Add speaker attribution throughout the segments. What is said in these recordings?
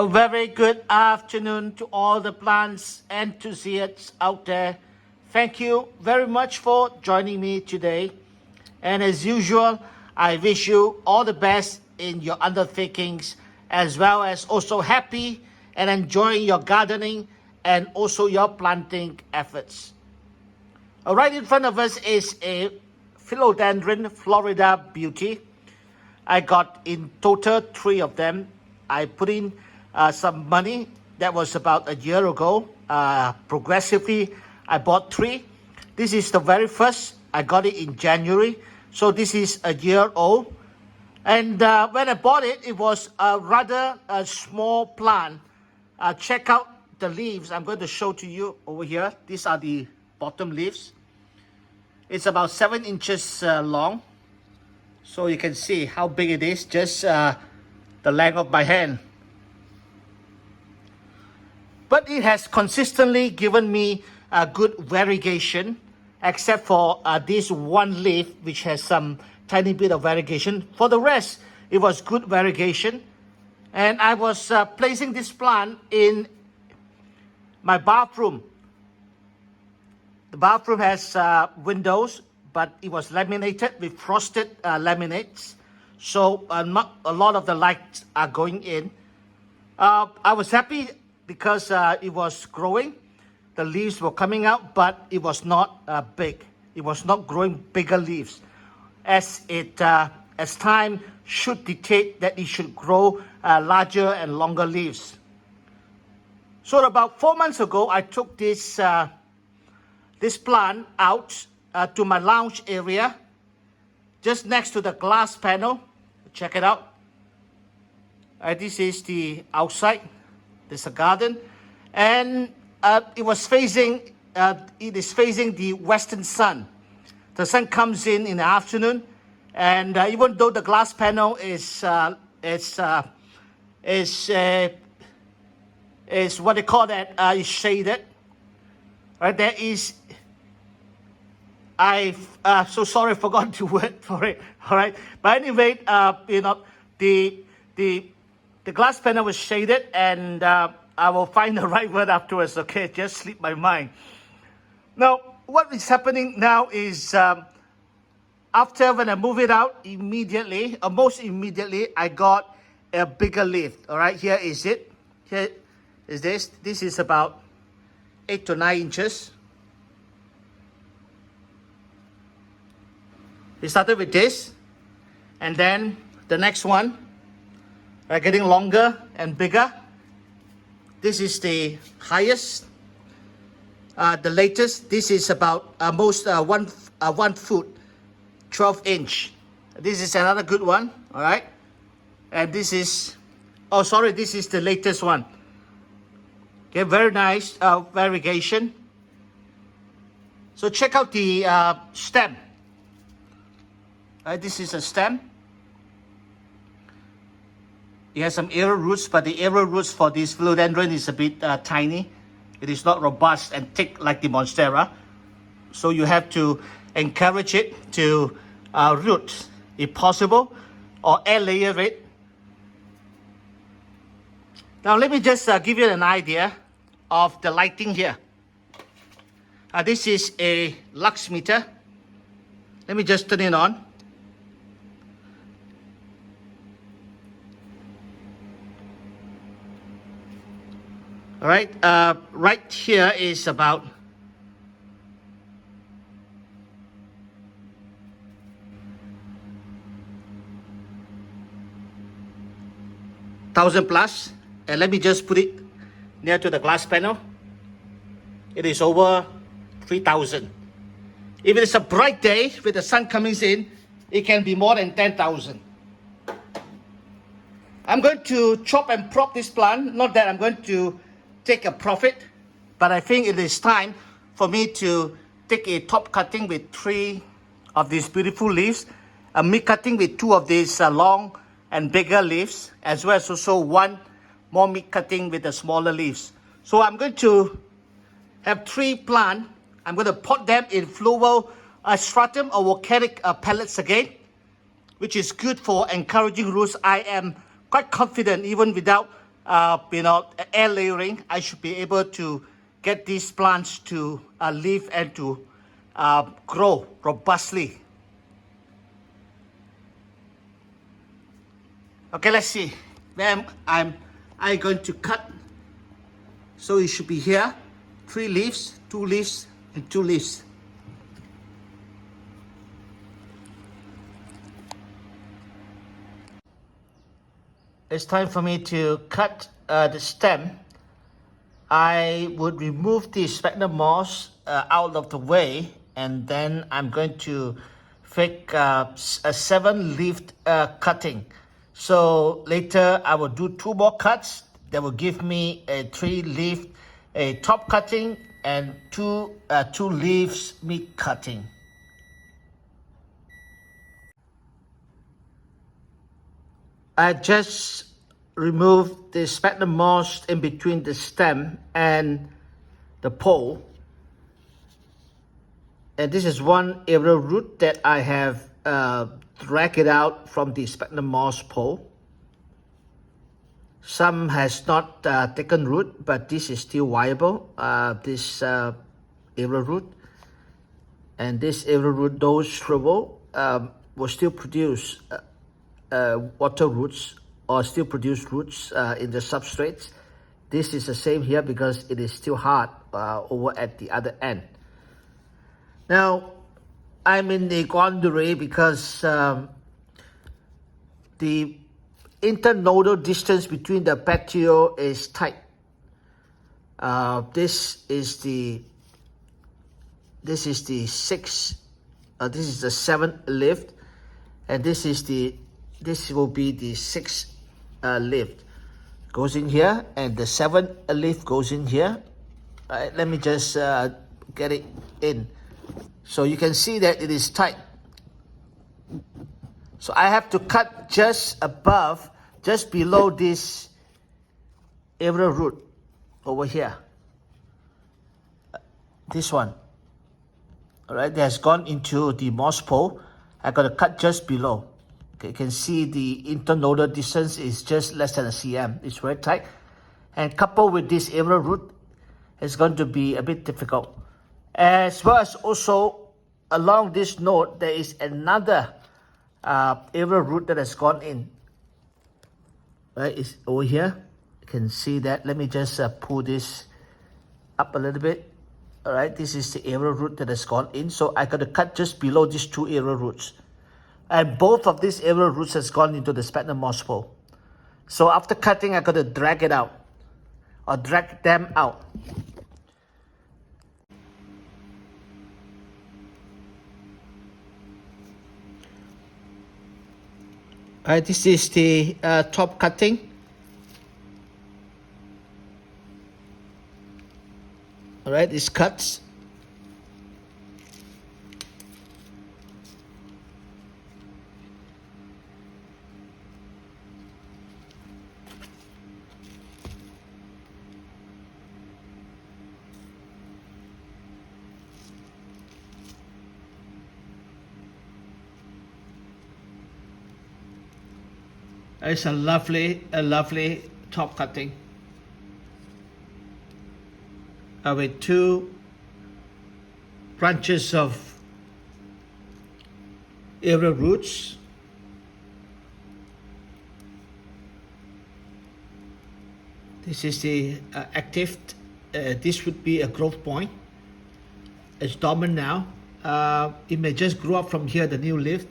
Speaker 1: A very good afternoon to all the plants enthusiasts out there. Thank you very much for joining me today. And as usual, I wish you all the best in your undertakings, as well as also happy and enjoying your gardening and also your planting efforts. Right in front of us is a Philodendron Florida Beauty. I got in total 3 of them. I put in some money. That was about a year ago. Progressively, I bought 3. This is the very first. I got it in January. So this is a year old. And when I bought it, it was a rather small plant. Check out the leaves. I'm going to show to you over here. These are the bottom leaves. It's about 7 inches long. So you can see how big it is. Just the length of my hand. But it has consistently given me a good variegation, except for this one leaf, which has some tiny bit of variegation. For the rest, it was good variegation. And I was placing this plant in my bathroom. The bathroom has windows, but it was laminated with frosted laminates. So not a lot of the lights are going in. I was happy because it was growing. The leaves were coming out, but it was not big. It was not growing bigger leaves. As time should dictate that it should grow larger and longer leaves. So about 4 months ago, I took this plant out to my lounge area, just next to the glass panel. Check it out. This is the outside. There's a garden, and it is facing the western sun. The sun comes in the afternoon, and even though the glass panel is what they call that, is shaded. Right, there is. So sorry, I forgot the word for it. All right, but anyway, the glass panel was shaded, and I will find the right word afterwards. Okay, just slip my mind. Now, what is happening now is after when I move it out, immediately, almost immediately, I got a bigger leaf. All right, here is it. Here is this. This is about 8 to 9 inches. We started with this, and then the next one, getting longer and bigger. This is the highest. The latest, this is about almost 1 foot, 12 inch. This is another good one, all right? And this is, this is the latest one. Okay, very nice variegation. So check out the stem. This is a stem. It has some arrow roots, but the arrow roots for this philodendron is a bit tiny. It is not robust and thick like the monstera. So you have to encourage it to root, if possible, or air layer it. Now let me just give you an idea of the lighting here. This is a lux meter. Let me just turn it on. All right, right here is about 1,000 plus. And let me just put it near to the glass panel. It is over 3,000. If it is a bright day with the sun coming in, it can be more than 10,000. I'm going to chop and prop this plant. Not that I'm going to take a profit, but I think it is time for me to take a top cutting with 3 of these beautiful leaves, a mid cutting with 2 of these long and bigger leaves, as well as also 1 more mid cutting with the smaller leaves. So I'm going to have 3 plants. I'm going to pot them in Fluval Stratum or volcanic pellets again, which is good for encouraging roots. I am quite confident, even without air layering, I should be able to get these plants to live and to grow robustly. Okay, let's see. Then I'm going to cut. So it should be here, 3 leaves, 2 leaves, and 2 leaves. It's time for me to cut the stem. I would remove the sphagnum moss out of the way, and then I'm going to fake a 7-leafed cutting. So later I will do 2 more cuts that will give me a 3-leaf, a top cutting, and 2 leaves mid cutting. I just removed the sphagnum moss in between the stem and the pole. And this is one aerial root that I have dragged it out from the sphagnum moss pole. Some has not taken root, but this is still viable, this aerial root. And this aerial root, those Fluval, will still produce water roots or still produce roots in the substrates. This is the same here because it is still hard over at the other end. Now, I'm in the quandary because the internodal distance between the petiole is tight. This is the 6th, this is the 7th leaf, and this will be the 6th leaf. Goes in here, and the 7th leaf goes in here. Right, let me just get it in. So you can see that it is tight. So I have to cut just above, just below this aerial root over here. This one. All right, that has gone into the moss pole. I got to cut just below. Okay, you can see the internodal distance is just less than a cm. It's very tight. And coupled with this aerial root, it's going to be a bit difficult. As well as also along this node, there is another aerial root that has gone in. Right, it's over here. You can see that. Let me just pull this up a little bit. All right, this is the aerial root that has gone in. So I got to cut just below these 2 aerial roots. And both of these aerial roots has gone into the sphagnum moss pole. So after cutting, I got to drag it out, or drag them out. All right, this is the top cutting. All right, this cuts. It's a lovely top cutting with 2 branches of aerial roots. This is the active. This would be a growth point. It's dormant now. It may just grow up from here, the new leaf.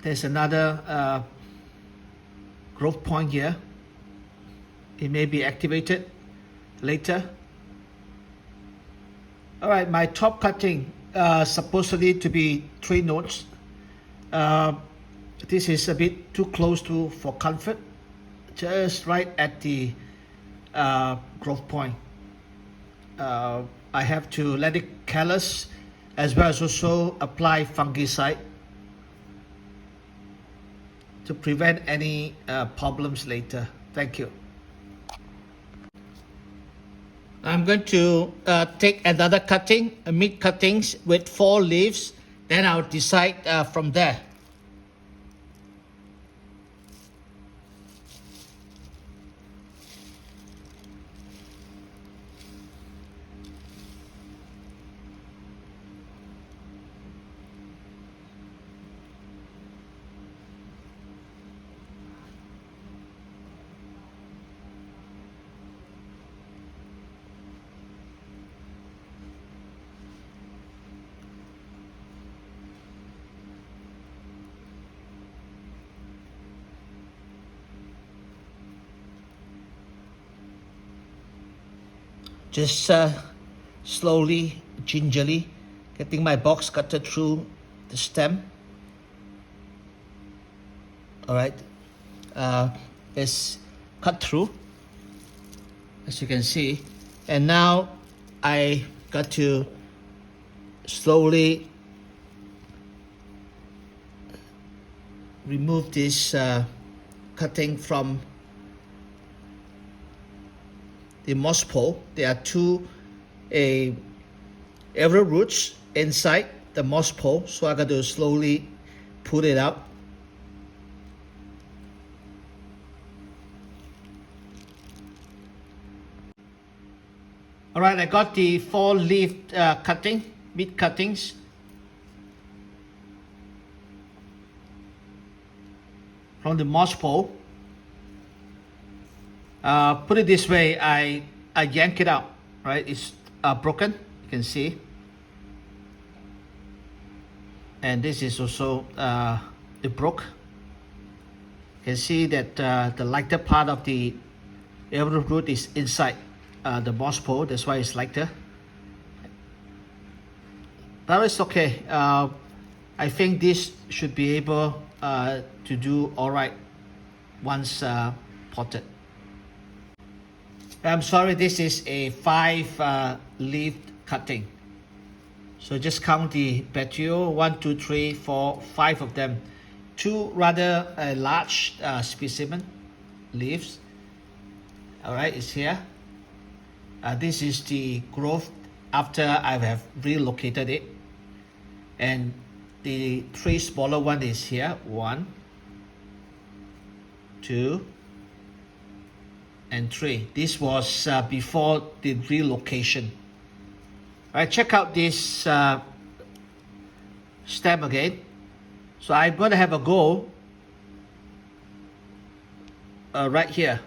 Speaker 1: There's another growth point here. It may be activated later. All right, my top cutting supposedly to be 3 nodes. This is a bit too close for comfort. Just right at the growth point. I have to let it callus, as well as also apply fungicide to prevent any problems later. Thank you. I'm going to take another cutting, mid cuttings with 4 leaves. Then I'll decide from there. Just slowly, gingerly, getting my box cutter through the stem. All right, it's cut through, as you can see. And now I got to slowly remove this cutting from the moss pole. There are two arrow roots inside the moss pole, so I got to slowly pull it out. All right, I got the 4-leaf meat cuttings. From the moss pole. Put it this way, I yank it out, right? It's broken, you can see. And this is also, it broke. You can see that the lighter part of the arrow root is inside the moss pole, that's why it's lighter. But it's okay. I think this should be able to do all right once potted. I'm sorry, this is a 5-leaf cutting. So just count the petiole, 1, 2, 3, 4, 5 of them. 2 rather large specimen leaves. All right, it's here. This is the growth after I have relocated it. And the 3 smaller one is here. 1, 2, and 3. This was before the relocation. All right, check out this stem again. So I'm going to have a go right here.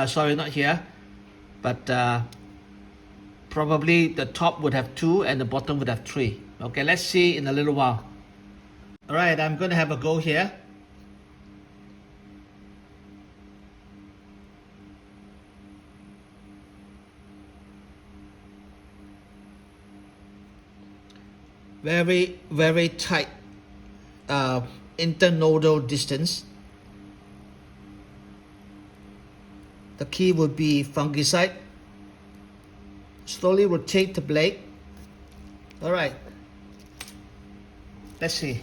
Speaker 1: Sorry, not here, but probably the top would have 2 and the bottom would have 3. Okay, let's see in a little while. All right, I'm going to have a go here. Very, very tight internodal distance. The key would be fungicide. Slowly rotate the blade. All right. Let's see.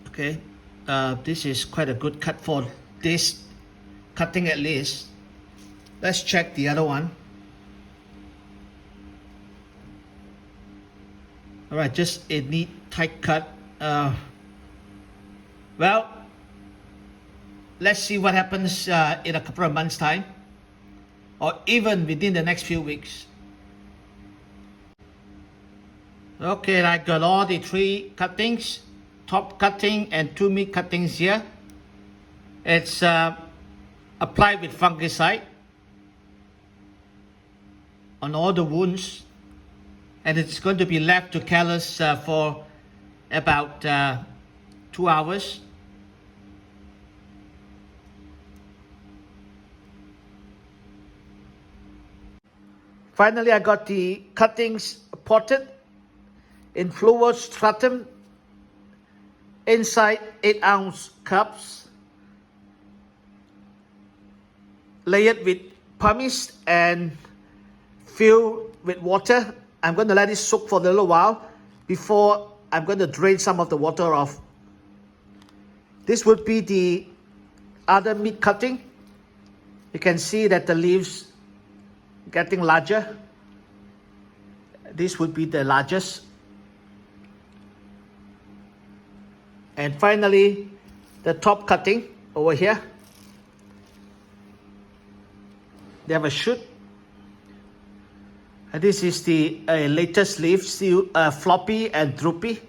Speaker 1: Okay, this is quite a good cut for this cutting at least. Let's check the other one. All right, just a neat tight cut. Well, let's see what happens in a couple of months' time, or even within the next few weeks. Okay, I got all the 3 cuttings. Top cutting and 2 meat cuttings here. It's applied with fungicide on all the wounds, and it's going to be left to callus for about 2 hours. Finally, I got the cuttings potted in Fluval Stratum inside 8-ounce cups, layered with pumice and filled with water. I'm going to let it soak for a little while before I'm going to drain some of the water off. This would be the other meat cutting. You can see that the leaves getting larger. This would be the largest. And finally, the top cutting over here. They have a shoot. And this is the latest leaf, still floppy and droopy.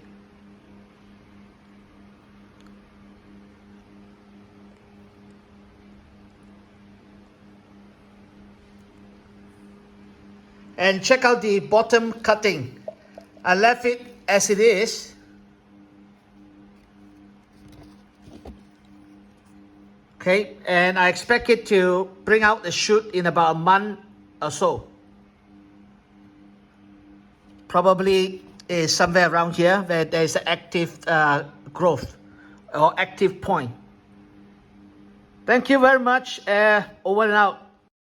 Speaker 1: And check out the bottom cutting. I left it as it is. Okay, and I expect it to bring out the shoot in about a month or so. Probably is somewhere around here where there is an active growth or active point. Thank you very much. Over and out.